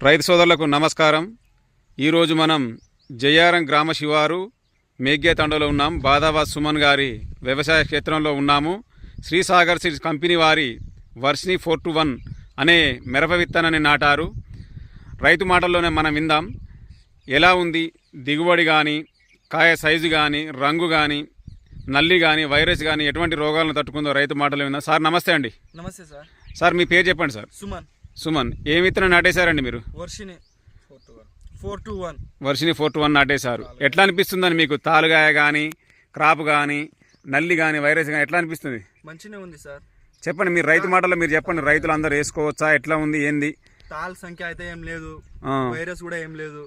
రైతు సోదరులకు నమస్కారం. ఈరోజు మనం జయారం గ్రామ శివారు మేఘ్య తండలో ఉన్నాం. బాదాబాద్ సుమన్ గారి వ్యవసాయ క్షేత్రంలో ఉన్నాము. శ్రీసాగర్ సీడ్స్ కంపెనీ వారి వర్షిని 421 అనే మిరప విత్తనాన్ని నాటారు. రైతు మాటల్లోనే మనం విందాం. ఎలా ఉంది దిగుబడి కానీ, కాయ సైజు కానీ, రంగు కానీ, నల్లి కానీ, వైరస్ కానీ ఎటువంటి రోగాలను తట్టుకుందో రైతు మాటలు విందాం. సార్ నమస్తే అండి. నమస్తే సార్. సార్ మీ పేరు చెప్పండి సార్. సుమన్. ఏం విత్తనం నాటేశారండి మీరు? వర్షిని 421. వర్షిని 421 నాటేశారు. ఎట్లా అనిపిస్తుందని మీకు? తాలుగాయ కానీ, క్రాప్ కానీ, నల్లి కానీ, వైరస్ కానీ ఎట్లా అనిపిస్తుంది? మంచిగా ఉంది సార్. చెప్పండి, మీరు రైతు మాటల్లో మీరు చెప్పండి. రైతులు అందరూ వేసుకోవచ్చా? ఎట్లా ఉంది, ఏంది? తాళ సంఖ్య అయితే ఏం లేదు, వైరస్ కూడా ఏం లేదు.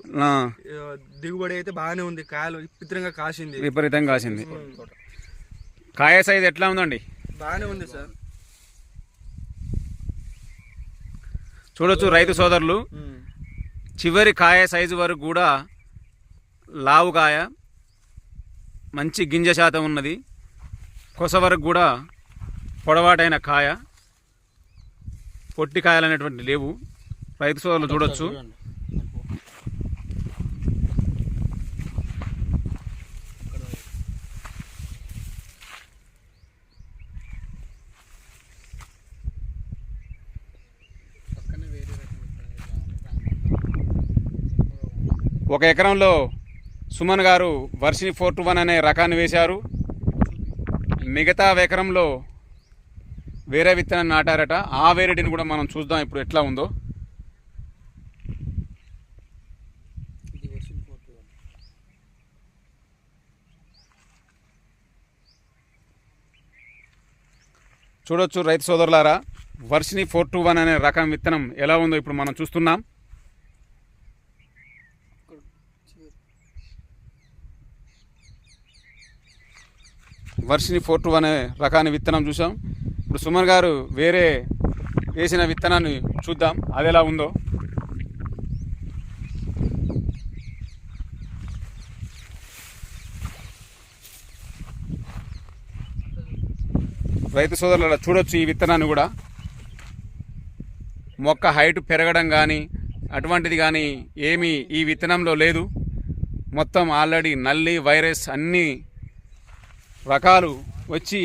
దిగుబడి అయితే బాగానే ఉంది. కాయలు విపరీతంగా కాసింది. విపరీతంగా కాసింది. కాయ సైజ్ ఎట్లా ఉందండి? బాగానే ఉంది సార్. చూడొచ్చు రైతు సోదరులు, చివరి కాయ సైజు వరకు కూడా లావు కాయ, మంచి గింజ శాతం ఉన్నది. కొస వరకు కూడా పొడవాటైన కాయ, పొట్టి కాయలు అనేటువంటి లేవు. రైతు సోదరులు చూడొచ్చు. ఒక ఎకరంలో సుమన్ గారు వర్షిని 421 అనే రకాన్ని వేశారు. మిగతా ఎకరంలో వేరే విత్తనాన్ని నాటారట. ఆ వేరేటిని కూడా మనం చూద్దాం ఇప్పుడు ఎట్లా ఉందో. చూడొచ్చు రైతు సోదరులారా, వర్షిని 421 అనే రకం విత్తనం ఎలా ఉందో ఇప్పుడు మనం చూస్తున్నాం. వర్షిని 421 అనే రకాన్ని విత్తనం చూసాం. ఇప్పుడు సుమన్ గారు వేరే వేసిన విత్తనాన్ని చూద్దాం, అది ఎలా ఉందో. రైతు సోదరుల చూడొచ్చు ఈ విత్తనాన్ని కూడా. మొక్క హైట్ పెరగడం కానీ అటువంటిది కానీ ఏమీ ఈ విత్తనంలో లేదు. మొత్తం ఆల్రెడీ నల్లి, వైరస్ అన్నీ రకాలు వచ్చి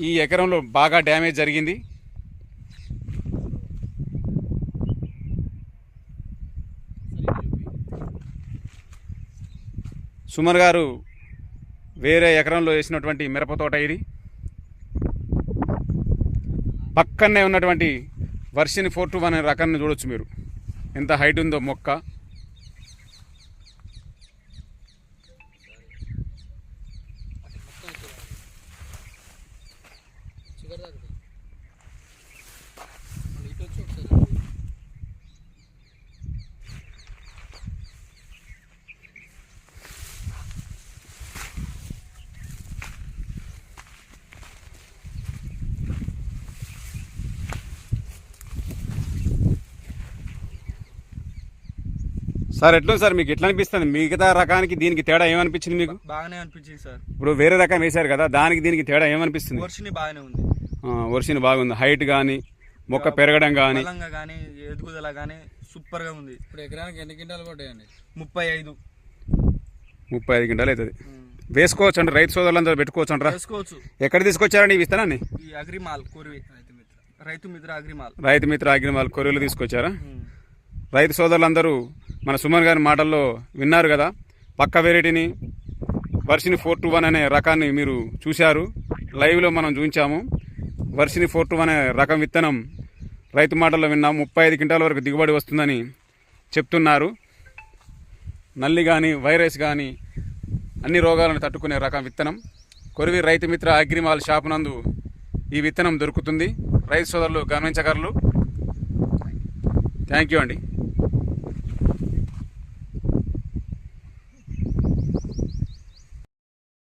ఈ ఎకరంలో బాగా డ్యామేజ్ జరిగింది. సుమన్ గారు వేరే ఎకరంలో వేసినటువంటి మిరప తోట ఇది. పక్కనే ఉన్నటువంటి వర్షిని 421 అనే రకాన్ని చూడొచ్చు మీరు, ఎంత హైట్ ఉందో మొక్క. సార్ ఎట్లా సార్ మీకు ఎట్లా అనిపిస్తుంది? మిగతా రకానికి దీనికి తేడా ఏమనిపించింది మీకు? బాగానే అనిపించింది సార్. ఇప్పుడు వేరే రకం వేశారు కదా, దానికి దీనికి తేడా ఏమనిపిస్తుంది? వర్షిని బాగానే ఉంది. వర్షిని బాగుంది. హైట్ కానీ, మొక్క పెరగడం కానీ, ఎదుగుదల కానీ సూపర్ గా ఉంది. ఇప్పుడు ఎకరానికి ఎన్ని క్వింటాలు పడ్డాయండి? 35 క్వింటాలు అవుతుంది. వేసుకోవచ్చు అండి, రైతు సోదరులందరూ పెట్టుకోవచ్చు అంటారా? వేసుకోవచ్చు. ఎక్కడ తీసుకొచ్చారండి ఈ విత్తనాన్ని? ఈ అగ్రిమాల్ కొరివి, రైతు మిత్ర అగ్రిమాల్ కొరియలు తీసుకొచ్చారా? రైతు సోదరులందరూ మన సుమన్ గారి మాటల్లో విన్నారు కదా. పక్క వెరైటీని వర్షిని 421 అనే రకాన్ని మీరు చూశారు, లైవ్లో మనం చూపించాము. వర్షిని 421 అనే రకం విత్తనం రైతు మాటల్లో విన్నాం. 35 క్వింటాల వరకు దిగుబడి వస్తుందని చెప్తున్నారు. నల్లి కానీ, వైరస్ కానీ అన్ని రోగాలను తట్టుకునే రకం విత్తనం. కొరివి రైతు మిత్ర అగ్రిమాల్ షాపు నందు ఈ విత్తనం దొరుకుతుంది. రైతు సోదరులు గమనించగలరు. థ్యాంక్ యూ అండి.